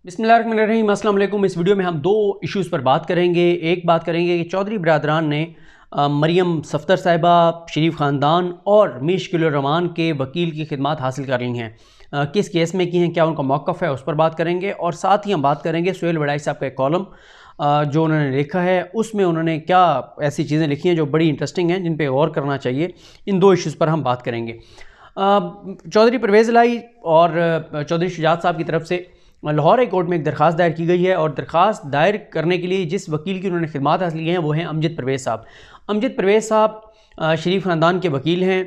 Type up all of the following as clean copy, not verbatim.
बिस्मिल्लाहिर्रहमानिर्रहीम, अस्सलाम वालेकुम। इस वीडियो में हम दो इश्यूज़ पर बात करेंगे। एक बात करेंगे कि चौधरी बरादरान ने मरियम सफ़दर साहिबा, शरीफ ख़ानदान और मीर के वकील की खिदमत हासिल कर ली हैं। किस केस में की हैं, क्या उनका मौक़िफ़ है, उस पर बात करेंगे। और साथ ही हम बात करेंगे सुहेल वड़ाई साहब का एक कॉलम जो उन्होंने लिखा है, उसमें उन्होंने क्या ऐसी चीज़ें लिखी हैं जो बड़ी इंटरेस्टिंग हैं, जिन पर गौर करना चाहिए। इन दो इश्यूज़ पर हम बात करेंगे। चौधरी परवेज़ इलाही और चौधरी शुजात साहब की तरफ से लाहौर हाई कोर्ट में एक दरख्वास्त दायर की गई है, और दरख्वास्त दायर करने के लिए जिस वकील की उन्होंने खिदमत हासिल की हैं वो हैं अमजद परवेज़ साहब। अमजद परवेज़ साहब शरीफ ख़ानदान के वकील हैं,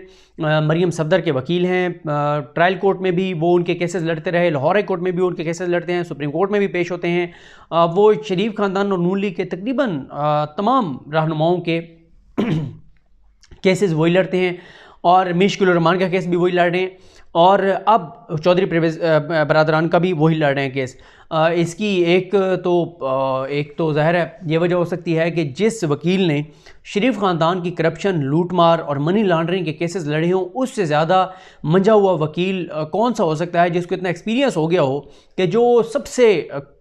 मरियम सफ़दर के वकील हैं। ट्रायल कोर्ट में भी वो उनके केसेस लड़ते रहे, लाहौर हाई कोर्ट में भी उनके केसेस लड़ते हैं, सुप्रीम कोर्ट में भी पेश होते हैं। वो शरीफ ख़ानदान और नून लीग के तकरीबन तमाम रहनुमाओं के केसेस वही लड़ते हैं, और मीर का केस भी वही लड़ रहे हैं, और अब चौधरी परवेज़ बरादरान का भी वही लड़ रहे हैं केस। इसकी एक तो ज़ाहिर है ये वजह हो सकती है कि जिस वकील ने शरीफ ख़ानदान की करप्शन, लूटमार और मनी लॉन्ड्रिंग के केसेस लड़े हों, उससे ज़्यादा मंझा हुआ वकील कौन सा हो सकता है जिसको इतना एक्सपीरियंस हो गया हो कि जो सबसे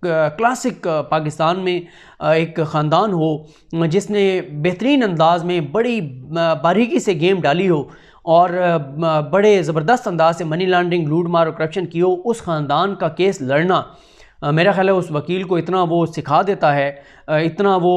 क्लासिक पाकिस्तान में एक ख़ानदान हो जिसने बेहतरीन अंदाज में बड़ी बारीकी से गेम डाली हो और बड़े ज़बरदस्त अंदाज से मनी लॉन्ड्रिंग, लूट मार और करप्शन की हो, उस ख़ानदान का केस लड़ना मेरा ख़्याल है उस वकील को इतना वो सिखा देता है, इतना वो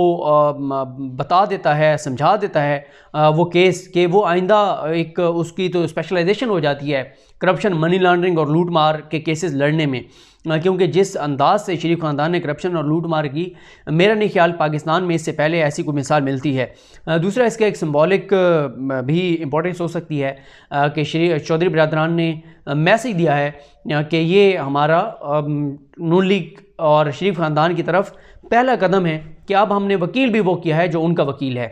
बता देता है, समझा देता है वो केस, कि वो आइंदा एक उसकी तो स्पेशलाइजेशन हो जाती है करप्शन, मनी लॉन्ड्रिंग और लूट मार के केसेस लड़ने में। क्योंकि जिस अंदाज से शरीफ ख़ानदान ने करप्शन और लूट मार की, मेरा नहीं ख्याल पाकिस्तान में इससे पहले ऐसी कोई मिसाल मिलती है। दूसरा, इसका एक सिंबॉलिक भी इम्पोर्टेंस हो सकती है कि चौधरी बरादरान ने मैसेज दिया है कि ये हमारा नून लीग और शरीफ ख़ानदान की तरफ पहला कदम है कि अब हमने वकील भी वो किया है जो उनका वकील है।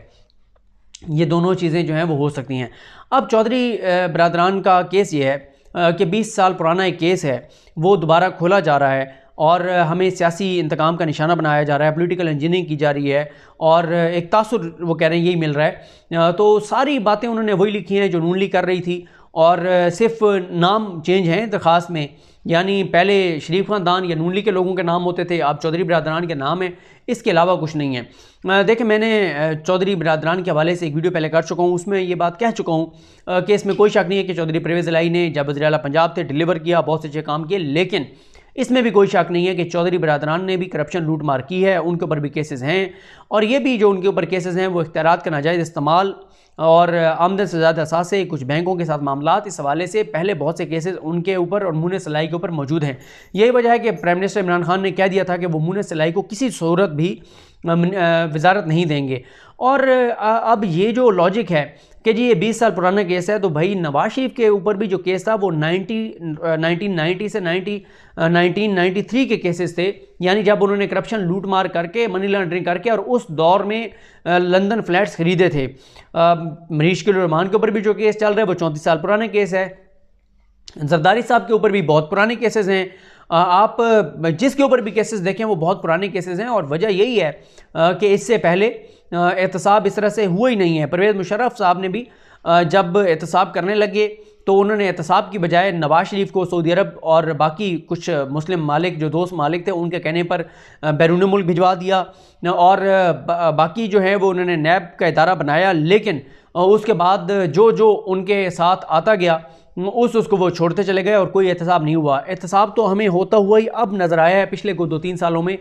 ये दोनों चीज़ें जो हैं वो हो सकती हैं। अब चौधरी बरादरान का केस ये है कि 20 साल पुराना एक केस है, वो दोबारा खोला जा रहा है और हमें सियासी इंतकाम का निशाना बनाया जा रहा है, पॉलिटिकल इंजीनियरिंग की जा रही है, और एक तासुर वो कह रहे हैं यही मिल रहा है। तो सारी बातें उन्होंने वही लिखी हैं जो नून लीग कर रही थी, और सिर्फ नाम चेंज हैं दरख्वास्त में, यानी पहले शरीफ ख़ानदान या नून लीग के लोगों के नाम होते थे, अब चौधरी बरादरान के नाम है, इसके अलावा कुछ नहीं है। देखिए, मैंने चौधरी बरादरान के हवाले से एक वीडियो पहले कर चुका हूँ, उसमें ये बात कह चुका हूँ कि इसमें कोई शक नहीं है कि चौधरी परवेज़ इलाही ने जब वज़ीर आला पंजाब थे डिलीवर किया, बहुत से अच्छे काम किए, लेकिन इसमें भी कोई शक नहीं है कि चौधरी बरादरान ने भी करप्शन, लूट मार की है, उनके ऊपर भी केसेस हैं, और ये भी जो उनके ऊपर केसेस हैं वो इख्तियारात का नाजायज़ इस्तेमाल और आमदन से ज़्यादा असासे, कुछ बैंकों के साथ मामलात, इस हवाले से पहले बहुत से केसेस उनके ऊपर और मुने सलाई के ऊपर मौजूद हैं। यही वजह है कि प्राइम मिनिस्टर इमरान खान ने कह दिया था कि वो मुने सलाई को किसी सूरत भी वजारत नहीं देंगे। और अब ये जो लॉजिक है कि जी ये 20 साल पुराना केस है, तो भाई नवाज शरीफ के ऊपर भी जो केस था वो 1990 से 1993 के केसेस थे, यानी जब उन्होंने करप्शन, लूट मार करके, मनी लॉन्ड्रिंग करके, और उस दौर में लंदन फ्लैट्स खरीदे थे। मीर के ऊपर भी जो केस चल रहा है वो 34 साल पुराना केस है। जरदारी साहब के ऊपर भी बहुत पुराने केसेस हैं। आप जिसके ऊपर भी केसेस देखें वो बहुत पुराने केसेस हैं, और वजह यही है कि इससे पहले एहतसाब इस तरह से हुआ ही नहीं है। परवेज़ मुशर्रफ साहब ने भी जब एहतसाब करने लगे तो उन्होंने एहतसाब की बजाय नवाज शरीफ को सऊदी अरब और बाकी कुछ मुस्लिम मालिक जो दोस्त मालिक थे उनके कहने पर बैरून मुल्क भिजवा दिया, और बाकी जो है वो उन्होंने नैब का इदारा बनाया, लेकिन उसके बाद जो जो उनके साथ आता गया उसको वो छोड़ते चले गए और कोई एहतसाब नहीं हुआ। एहतसाब तो हमें होता हुआ ही अब नज़र आया है पिछले को 2-3 सालों में।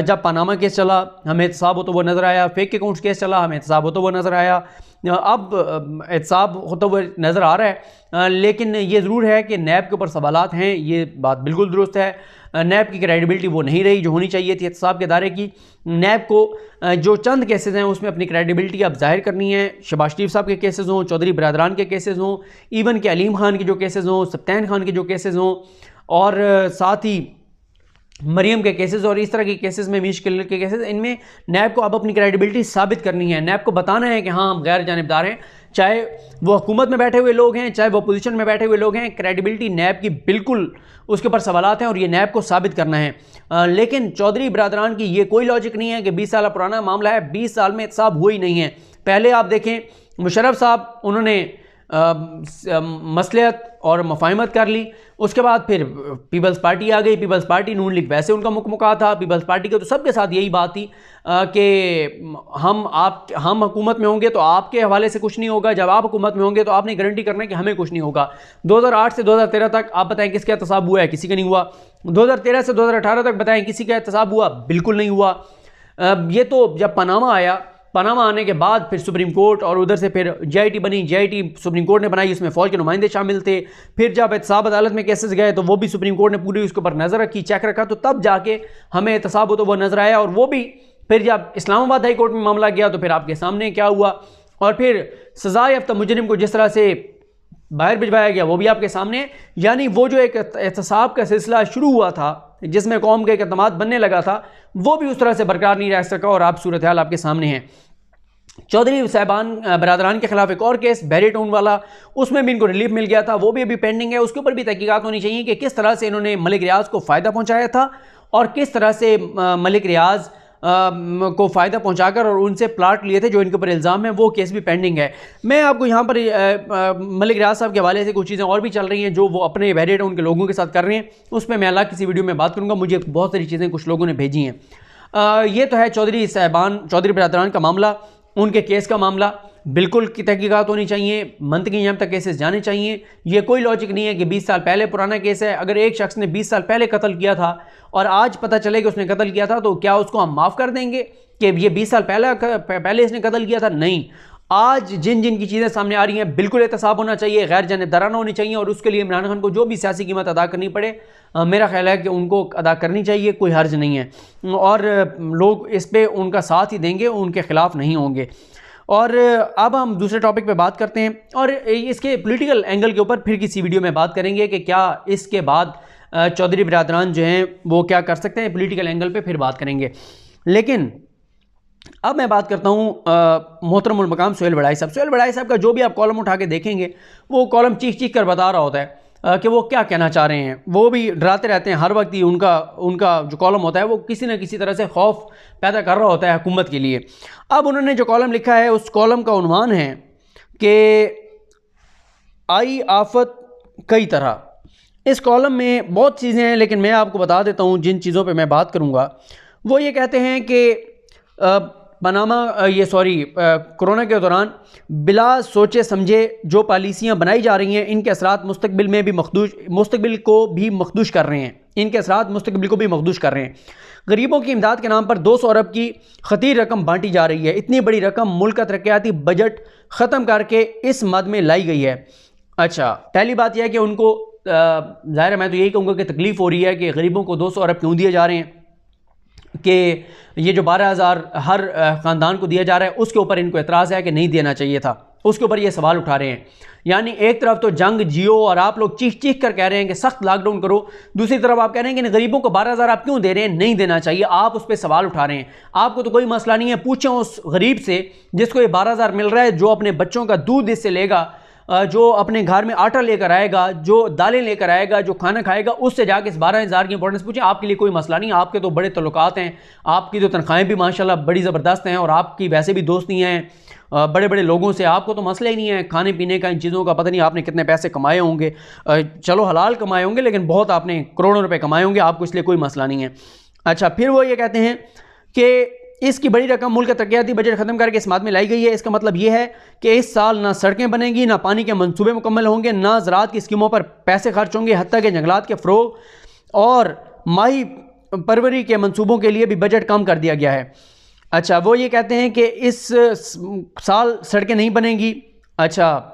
जब पनामा केस चला हमें एहतसाब होता हुआ नज़र आया, फेक अकाउंट्स केस चला हमें एहतसाब होता हुआ नज़र आया, अब एहतसाब होता हुआ नज़र आ रहा है। लेकिन ये ज़रूर है कि नैब के ऊपर सवालात हैं, ये बात बिल्कुल दुरुस्त है। नैब की क्रेडिबिलिटी वो नहीं रही जो होनी चाहिए थी एहतसाब के अदारे की। नैब को जो चंद केसेस हैं उसमें अपनी क्रेडिबिलिटी अब जाहिर करनी है। शहबाज शरीफ साहब के केसेस हों, चौधरी बरादरान के केसेस हों, इवन के अलीम खान के जो केसेस हों, सप्तान खान के जो केसेस हों, और साथ ही मरियम के केसेस और इस तरह के केसेस में मीर के केसेस, इनमें नैब को अब अपनी क्रेडिबिलिटी साबित करनी है। नैब को बताना है कि हाँ हम गैर जानिबदार हैं, चाहे वो हुकूमत में बैठे हुए लोग हैं, चाहे वो अपोजिशन में बैठे हुए लोग हैं। क्रेडिबिलिटी नैब की बिल्कुल उसके ऊपर सवालात हैं और ये नैब को साबित करना है। लेकिन चौधरी बरादरान की ये कोई लॉजिक नहीं है कि 20 साल पुराना मामला है, 20 साल में एहतसाब हुआ ही नहीं है। पहले आप देखें मुशर्रफ साहब, उन्होंने मसलियत और मुफाहमत कर ली। उसके बाद फिर पीपल्स पार्टी आ गई। पीपल्स पार्टी नून लीग वैसे उनका मुकमुका था। पीपल्स पार्टी के तो सबके साथ यही बात थी कि हम हुकूमत में होंगे तो आपके हवाले से कुछ नहीं होगा, जब आप हुकूमत में होंगे तो आपने गारंटी करना है कि हमें कुछ नहीं होगा। 2008 से 2013 तक आप बताएं किसका एहतसाब हुआ है? किसी का नहीं हुआ। 2013 से 2018 तक बताएं किसी का एहतसाब हुआ? बिल्कुल नहीं हुआ। ये तो जब पनामा आया, पनामा आने के बाद फिर सुप्रीम कोर्ट और उधर से फिर JIT बनी। JIT सुप्रीम कोर्ट ने बनाई, उसमें फ़ौज के नुमाइंदे शामिल थे। फिर जब एहतसाब अदालत में केसेस गए तो वो भी सुप्रीम कोर्ट ने पूरी उसके ऊपर नज़र रखी, चेक रखा, तो तब जाके हमें एहतसाब हो तो वो नज़र आया। और वो भी फिर जब इस्लामाबाद हाई कोर्ट में मामला गया तो फिर आपके सामने क्या हुआ। और फिर सज़ा याफ्ता मुजरिम को जिस तरह से बाहर भिजवाया गया वो भी आपके सामने। यानी वो जो एक एहतसाब का सिलसिला शुरू हुआ था जिसमें कौम का एक एतमाद बनने लगा था, वो भी उस तरह से बरकरार नहीं रह सका और आप सूरत हाल आपके सामने है। चौधरी साहबान बरादरान के खिलाफ एक और केस बैरी टाउन वाला, उसमें भी इनको रिलीफ मिल गया था, वो भी अभी पेंडिंग है। उसके ऊपर भी तहकीकात होनी चाहिए कि किस तरह से इन्होंने मलिक रियाज को फ़ायदा पहुंचाया था और किस तरह से मलिक रियाज को फ़ायदा पहुंचाकर और उनसे प्लाट लिए थे जो इनके ऊपर इल्ज़ाम है। वो केस भी पेंडिंग है। मैं आपको यहाँ पर मलिक रियाज साहब के हवाले से कुछ चीज़ें और भी चल रही हैं जो वो अपने बैरी टाउन के लोगों के साथ कर रहे हैं, उस पर मैं अलग किसी वीडियो में बात करूँगा। मुझे बहुत सारी चीज़ें कुछ लोगों ने भेजी हैं। ये तो है चौधरी बरादरान का मामला, उनके केस का मामला। बिल्कुल की तहकीकात होनी चाहिए, मंतकी यहाँ तक केसेस जाने चाहिए। ये कोई लॉजिक नहीं है कि 20 साल पहले पुराना केस है। अगर एक शख्स ने 20 साल पहले कत्ल किया था और आज पता चले कि उसने कत्ल किया था तो क्या उसको हम माफ़ कर देंगे कि ये 20 साल पहले इसने कत्ल किया था? नहीं। आज जिन की चीज़ें सामने आ रही हैं बिल्कुल एहतसाब होना चाहिए, गैर जानिबदाराना होनी चाहिए और उसके लिए इमरान खान को जो भी सियासी कीमत अदा करनी पड़े मेरा ख्याल है कि उनको अदा करनी चाहिए, कोई हर्ज नहीं है। और लोग इस पर उनका साथ ही देंगे, उनके खिलाफ नहीं होंगे। और अब हम दूसरे टॉपिक पे बात करते हैं और इसके पॉलिटिकल एंगल के ऊपर फिर किसी वीडियो में बात करेंगे कि क्या इसके बाद चौधरी बरादरान जो हैं वो क्या कर सकते हैं। पॉलिटिकल एंगल पे फिर बात करेंगे। लेकिन अब मैं बात करता हूँ मोहतरमुल मकाम सुहेल वड़ाई साहब। सुहेल वड़ाई साहब का जो भी आप कॉलम उठा के देखेंगे वो कॉलम चीख कर बता रहा होता है कि वो क्या कहना चाह रहे हैं। वो भी डराते रहते हैं हर वक्त ही। उनका जो कॉलम होता है वो किसी न किसी तरह से खौफ पैदा कर रहा होता है हुकूमत के लिए। अब उन्होंने जो कॉलम लिखा है उस कॉलम का उन्वान है कि आई आफत कई तरह। इस कॉलम में बहुत चीज़ें हैं लेकिन मैं आपको बता देता हूँ जिन चीज़ों पे मैं बात करूँगा। वो ये कहते हैं कि कोरोना के दौरान बिला सोचे समझे जो पॉलिसियाँ बनाई जा रही हैं इनके असरात मुस्तकबिल को भी मखदूश कर रहे हैं। इनके असरात मुस्तकबिल को भी मखदूश कर रहे हैं। गरीबों की इमदाद के नाम पर 200 अरब की खतीर रकम बांटी जा रही है। इतनी बड़ी रकम मुल्क का तरक्याती बजट ख़त्म करके इस मद में लाई गई है। अच्छा, पहली बात यह है कि उनको ज़ाहिर है मैं तो यही कहूँगा कि तकलीफ़ हो रही है कि गरीबों को 200 अरब क्यों दिए जा रहे हैं, कि ये जो 12,000 हर ख़ानदान को दिया जा रहा है उसके ऊपर इनको एतराज़ है कि नहीं देना चाहिए था। उसके ऊपर ये सवाल उठा रहे हैं। यानी एक तरफ तो जंग जियो और आप लोग चीख कर कह रहे हैं कि सख्त लॉकडाउन करो, दूसरी तरफ आप कह रहे हैं कि गरीबों को 12,000 आप क्यों दे रहे हैं, नहीं देना चाहिए। आप उस पर सवाल उठा रहे हैं। आपको तो कोई मसला नहीं है, पूछें उस गरीब से जिसको ये 12,000 मिल रहा है, जो अपने बच्चों का दूध इससे लेगा, जो अपने घर में आटा लेकर आएगा, जो दालें लेकर आएगा, जो खाना खाएगा, उससे जाके इस 12,000 की इंपॉर्टेंस पूछें। आपके लिए कोई मसला नहीं। आपके तो बड़े तल्लुकात हैं, आपकी तो तनख्वाहें भी माशाल्लाह बड़ी ज़बरदस्त हैं और आपकी वैसे भी दोस्ती हैं बड़े बड़े लोगों से। आपको तो मसला ही नहीं है खाने पीने का, इन चीज़ों का। पता नहीं आपने कितने पैसे कमाए होंगे, चलो हलाल कमाए होंगे लेकिन बहुत आपने करोड़ों रुपए कमाए होंगे, आपको इसलिए कोई मसला नहीं है। अच्छा, फिर वो ये कहते हैं कि इसकी बड़ी रकम मुल्क का तरक्याती बजट ख़त्म करके इस माद में लाई गई है। इसका मतलब ये है कि इस साल ना सड़कें बनेंगी, ना पानी के मंसूबे मुकम्मल होंगे, ना ज़राअत की स्कीमों पर पैसे खर्च होंगे, हत्ता के जंगलात के फ़रोग और माही परवरी के मंसूबों के लिए भी बजट कम कर दिया गया है। अच्छा, वो ये कहते हैं कि इस साल सड़कें नहीं बनेंगी। अच्छा,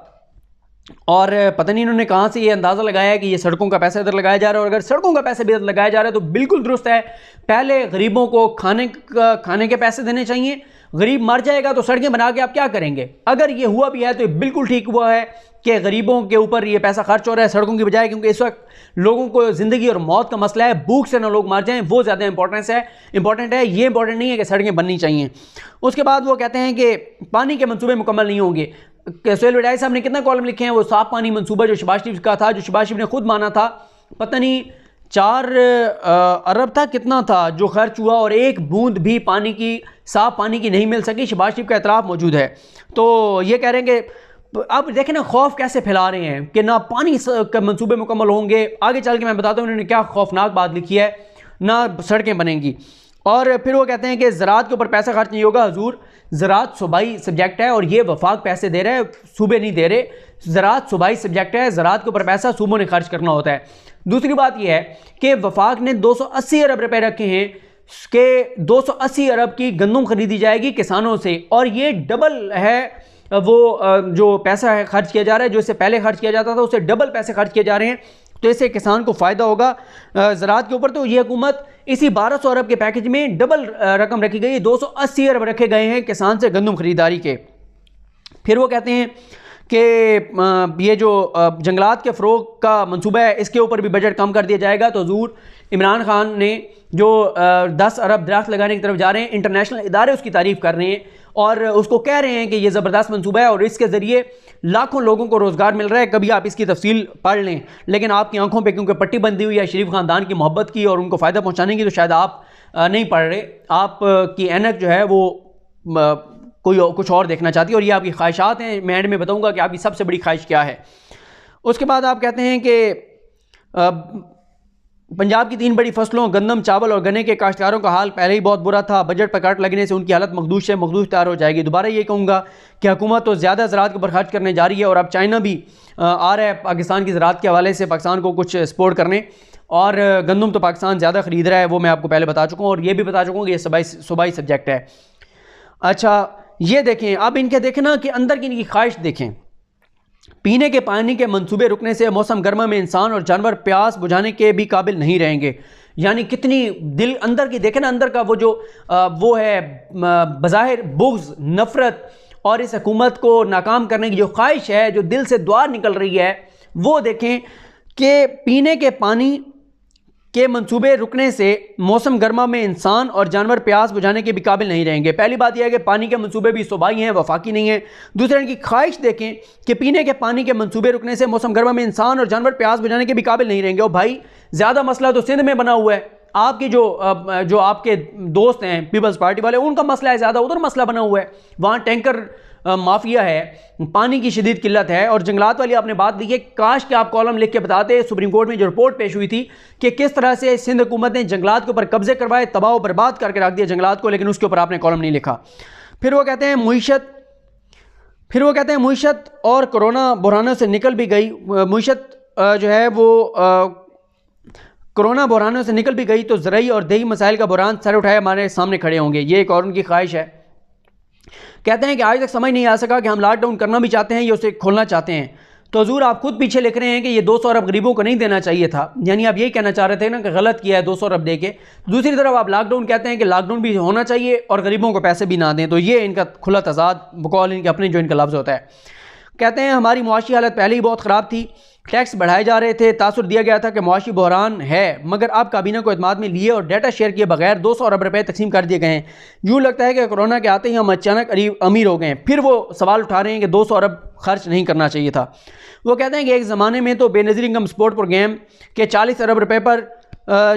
और पता नहीं इन्होंने कहाँ से ये अंदाज़ा लगाया है कि ये सड़कों का पैसा इधर लगाया जा रहा है। और अगर सड़कों का पैसा भी इधर लगाया जा रहा है तो बिल्कुल दुरुस्त है। पहले गरीबों को खाने के पैसे देने चाहिए। गरीब मर जाएगा तो सड़कें बना के आप क्या करेंगे? अगर ये हुआ भी है तो बिल्कुल ठीक हुआ है कि गरीबों के ऊपर ये पैसा खर्च हो रहा है सड़कों की बजाय, क्योंकि इस वक्त लोगों को ज़िंदगी और मौत का मसला है। भूख से ना लोग मर जाएं, वो ज़्यादा इंपॉर्टेंट है। ये इंपॉर्टेंट नहीं है कि सड़कें बननी चाहिए। उसके बाद वो कहते हैं कि पानी के मंसूबे मुकम्मल नहीं होंगे। सुहेल वड़ाई साहब ने कितना कॉलम लिखे हैं। वो साफ पानी मंसूबा जो शहबाज शरीफ का था, जो शहबाज शरीफ ने खुद माना था, पता नहीं 4 अरब था कितना था जो खर्च हुआ और एक बूंद भी पानी की, साफ पानी की नहीं मिल सकी। शहबाज शरीफ का एतराफ़ मौजूद है। तो ये कह रहे हैं कि अब देखें ना खौफ कैसे फैला रहे हैं कि ना पानी के मंसूबे मुकम्मल होंगे, आगे चल के मैं बताता हूँ उन्होंने क्या खौफनाक बात लिखी है, ना सड़कें बनेंगी। और फिर वो कहते हैं कि ज़राअत के ऊपर पैसा खर्च नहीं होगा। हुजूर ज़राअत सूबाई सब्जेक्ट है और ये वफाक पैसे दे रहे हैं, सूबे नहीं दे रहे। ज़राअत सूबाई सब्जेक्ट है, ज़राअत के ऊपर पैसा सूबों ने खर्च करना होता है। दूसरी बात यह है कि वफाक ने 280 अरब रुपए रखे हैं कि 280 अरब की गंदम खरीदी जाएगी किसानों से, और ये डबल है वो जो पैसा है खर्च किया जा रहा है, जो इससे पहले खर्च किया जाता था उससे डबल पैसे खर्च किए जा रहे हैं। तो इससे किसान को फ़ायदा होगा ज़राअत के ऊपर। तो ये हुकूमत इसी 1200 अरब के पैकेज में डबल रकम रखी गई, 280 अरब रखे गए हैं किसान से गंदम खरीदारी के। फिर वो कहते हैं कि ये जो जंगलात के फ़रोग का मंसूबा है इसके ऊपर भी बजट कम कर दिया जाएगा। तो हुजूर इमरान खान ने जो 10 अरब दरख्त लगाने की तरफ जा रहे हैं, इंटरनेशनल इदारे उसकी तारीफ़ कर रहे हैं और उसको कह रहे हैं कि ये ज़बरदस्त मंसूबा है और इसके ज़रिए लाखों लोगों को रोज़गार मिल रहा है। कभी आप इसकी तफसील पढ़ लें, लेकिन आपकी आंखों पे क्योंकि पट्टी बंदी हुई है शरीफ ख़ानदान की मोहब्बत की और उनको फ़ायदा पहुँचाने की, तो शायद आप नहीं पढ़ रहे। आप की ऐनक जो है वो कोई कुछ और देखना चाहती है और ये आपकी ख्वाहिशात हैं। मैं एंड में बताऊँगा कि आपकी सबसे बड़ी ख्वाहिश क्या है। उसके बाद आप कहते हैं कि पंजाब की 3 बड़ी फसलों गंदम, चावल और गन्ने के काश्तकारों का हाल पहले ही बहुत बुरा था। बजट पर कट लगने से उनकी हालत मखदूश से मखदूश तैयार हो जाएगी। दोबारा ये कहूँगा कि हुकूमत तो ज़्यादा ज़राअत के ऊपर खर्च करने जा रही है और अब चाइना भी आ रहा है पाकिस्तान की ज़राअत के हवाले से पाकिस्तान को कुछ सपोर्ट करने, और गंदम तो पाकिस्तान ज़्यादा ख़रीद रहा है, वो मैं आपको पहले बता चुका हूँ और ये भी बता चुका हूँ कि ये सूबाई सब्जेक्ट है। अच्छा ये देखें, अब इनके देखें ना कि अंदर की इनकी ख्वाहिश देखें। पीने के पानी के मंसूबे रुकने से मौसम गर्मा में इंसान और जानवर प्यास बुझाने के भी काबिल नहीं रहेंगे। यानी कितनी दिल अंदर की देखें ना, अंदर का वो जो वो है बज़ाहिर बुग़्ज़, नफ़रत और इस हुकूमत को नाकाम करने की जो ख्वाहिश है, जो दिल से दुआ निकल रही है, वो देखें कि पीने के पानी के मंसूबे रुकने से मौसम गर्मा में इंसान और जानवर प्यास बुझाने के भी काबिल नहीं रहेंगे। पहली बात यह है कि पानी के मंसूबे भी सूबाई हैं, वफाकी नहीं है। दूसरा इनकी ख्वाहिश देखें कि पीने के पानी के मंसूबे रुकने से मौसम गर्मा में इंसान और जानवर प्यास बुझाने के भी काबिल नहीं रहेंगे। और भाई ज़्यादा मसला तो सिंध में बना हुआ है। आपके जो आपके दोस्त हैं पीपल्स पार्टी वाले, उनका मसला है ज़्यादा, उधर मसला बना हुआ है। वहाँ टैंकर माफिया है, पानी की शदीद किल्लत है। और जंगलात वाली आपने बात लिखी है, काश कि आप कॉलम लिख के बताते। सुप्रीम कोर्ट में जो रिपोर्ट पेश हुई थी कि किस तरह से सिंध हुकूमत ने जंगलात के ऊपर कब्जे करवाए, तबाह बर्बाद करके रख दिया जंगलात को, लेकिन उसके ऊपर आपने कॉलम नहीं लिखा। फिर वो कहते हैं मुईशत और कोरोना बहरानों से निकल भी गई। मुईशत जो है वो कोरोना बहरानों से निकल भी गई तो ज़राई और देही मसाइल का बहरान सर उठाए हमारे सामने खड़े होंगे। ये एक और उनकी ख्वाहिश है। कहते हैं कि आज तक समझ नहीं आ सका कि हम लॉकडाउन करना भी चाहते हैं या उसे खोलना चाहते हैं। तो हुजूर आप खुद पीछे लिख रहे हैं कि ये 200 अरब गरीबों को नहीं देना चाहिए था, यानी आप यही कहना चाह रहे थे ना कि गलत किया है 200 अरब दे के। दूसरी तरफ आप लॉकडाउन कहते हैं कि लॉकडाउन भी होना चाहिए और गरीबों को पैसे भी ना दें। तो ये इनका खुला तजाद बकौल इनके अपने जो इनका लफ्ज़ होता है। कहते हैं हमारी मुआशी हालत पहले ही बहुत ख़राब थी, टैक्स बढ़ाए जा रहे थे, तासुर दिया गया था कि मुआशी बहरान है, मगर अब काबीना को एतमाद में लिए और डाटा शेयर किए बगैर 200 अरब रुपए तकसीम कर दिए गए हैं। यूँ लगता है कि कोरोना के आते ही हम अचानक अमीर हो गए हैं। फिर वो सवाल उठा रहे हैं कि 200 अरब खर्च नहीं करना चाहिए था। वो कहते हैं कि एक ज़माने में तो बेनज़ीर इनकम सपोर्ट प्रोग्राम के 40 अरब रुपये पर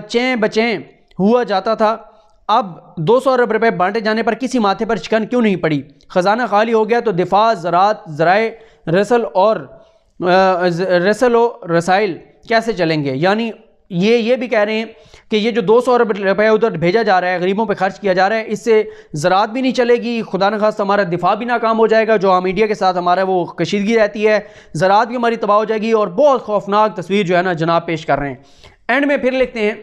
चें बचें हुआ जाता था। अब 200 अरब रुपये बांटे जाने पर किसी माथे पर शिकन क्यों नहीं पड़ी? ख़जाना खाली हो गया तो दिफा, ज़राअत, ज़राए रसल और रसाइल कैसे चलेंगे? यानी ये भी कह रहे हैं कि ये जो 200 अरब रुपये उधर भेजा जा रहा है, गरीबों पे खर्च किया जा रहा है, इससे ज़राअत भी नहीं चलेगी, खुदा न खास्ता हमारा दिफा भी नाकाम हो जाएगा, जो आम मीडिया के साथ हमारा वो कशीदगी रहती है, ज़राअत भी हमारी तबाह हो जाएगी। और बहुत खौफनाक तस्वीर जो है ना जनाब पेश कर रहे हैं। एंड में फिर लिखते हैं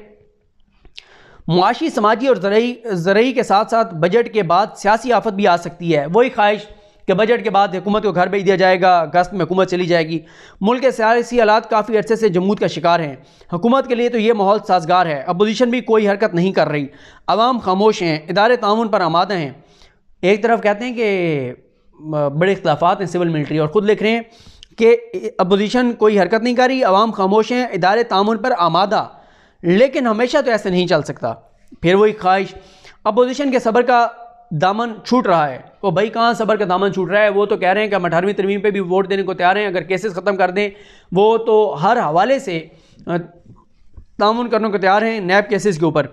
मुआशी, समाजी और ज़रई के साथ साथ बजट के बाद सियासी आफत भी आ सकती है। वही ख्वाहिश कि बजट के बाद हुकूमत को घर भेज दिया जाएगा, अगस्त में हुकूमत चली जाएगी। मुल्क के सियासी हालात काफ़ी अरसे से जमूद का शिकार हैं। हुकूमत के लिए तो ये माहौल साजगार है, अपोजिशन भी कोई हरकत नहीं कर रही, अवाम खामोश हैं, इदारे ताउन पर आमादा हैं। एक तरफ कहते हैं कि बड़े इख्तिलाफात हैं सिविल मिलिट्री, और ख़ुद लिख रहे हैं कि अपोजिशन कोई हरकत नहीं कर रही, अवाम खामोश हैं, इदारे ताउन पर आमादा। लेकिन हमेशा तो ऐसे नहीं चल सकता। फिर वही ख्वाहिश, अपोजिशन के सब्र का दामन छूट रहा है। तो भाई कहाँ सब्र का दामन छूट रहा है? वो तो कह रहे हैं कि हम 18वीं तरमीम पे भी वोट देने को तैयार हैं, अगर केसेस ख़त्म कर दें वो तो हर हवाले से तामुन करने को तैयार हैं नैब केसेस के ऊपर।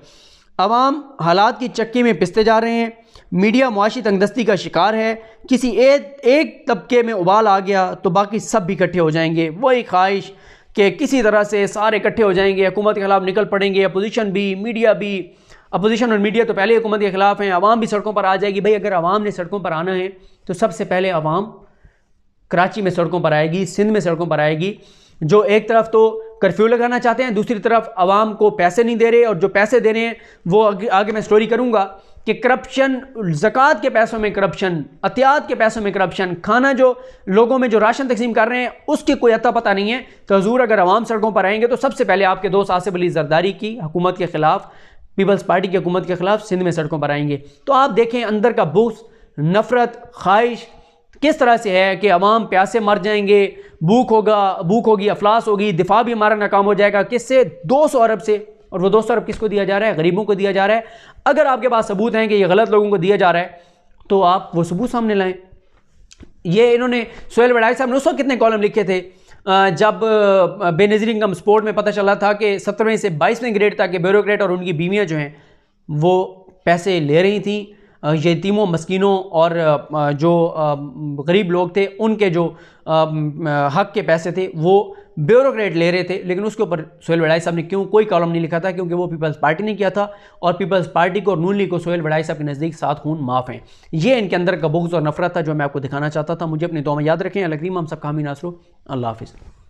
अवाम हालात की चक्की में पिसते जा रहे हैं, मीडिया मुआशी तंगदस्ती का शिकार है, किसी एक तबके में उबाल आ गया तो बाकी सब भी इकट्ठे हो जाएंगे। वही ख्वाहिश कि किसी तरह से सारे इकट्ठे हो जाएंगे, हुकूमत के खिलाफ निकल पड़ेंगे, अपोजिशन भी, मीडिया भी। अपोजिशन और मीडिया तो पहले हुकूमत के खिलाफ हैं, अवाम भी सड़कों पर आ जाएगी। भाई अगर अवाम ने सड़कों पर आना है तो सबसे पहले अवाम कराची में सड़कों पर आएगी, सिंध में सड़कों पर आएगी, जो एक तरफ तो कर्फ्यू लगाना चाहते हैं, दूसरी तरफ अवाम को पैसे नहीं दे रहे, और जो पैसे दे रहे हैं वो आगे मैं स्टोरी करूंगा कि करप्शन, ज़कात के पैसों में करप्शन, अतियात के पैसों में करप्शन, खाना जो लोगों में जो राशन तकसीम कर रहे हैं उसकी कोई अता पता नहीं है। तो हजूर अगर अवाम सड़कों पर आएंगे तो सबसे पहले आपके दोस्त आसिफ अली जरदारी की हुकूमत के खिलाफ, पीपल्स पार्टी की हुकूमत के खिलाफ सिंध में सड़कों पर आएंगे। तो आप देखें अंदर का बुग़्ज़, नफरत, ख्वाहिश किस तरह से है कि अवाम प्यासे मर जाएंगे, भूख होगी, अफलास होगी, दिफा भी हमारा नाकाम हो जाएगा। किससे? 200 अरब से। और वो 200 अरब किसको दिया जा रहा है? गरीबों को दिया जा रहा है। अगर आपके पास सबूत हैं कि ये गलत लोगों को दिया जा रहा है तो आप वो सबूत सामने लाएं। ये इन्होंने सोहेल वड़ाई साहब ने उस वक्त कितने कॉलम लिखे थे जब बेनज़ीर इनकम स्पोर्ट में पता चला था कि 17वें से 22वें ग्रेड तक के ब्यूरोक्रेट और उनकी बीवियाँ जो हैं वो पैसे ले रही थी यतीमों, मस्कीनों और जो गरीब लोग थे उनके जो हक के पैसे थे वो ब्यूरोक्रेट ले रहे थे। लेकिन उसके ऊपर सोहेल वड़ाई साहब ने क्यों कोई कॉलम नहीं लिखा था? क्योंकि वो पीपल्स पार्टी ने किया था, और पीपल्स पार्टी को और नून लीग को सोहेल वड़ाई साहब के नज़दीक 7 खून माफ़ हैं। ये इनके अंदर का बुग़्ज़ और नफरत था जो मैं आपको दिखाना चाहता था। मुझे अपनी दुआ में याद रखें। अल करीम हम सब का हामी नासरो। अल्लाह हाफ़िज़।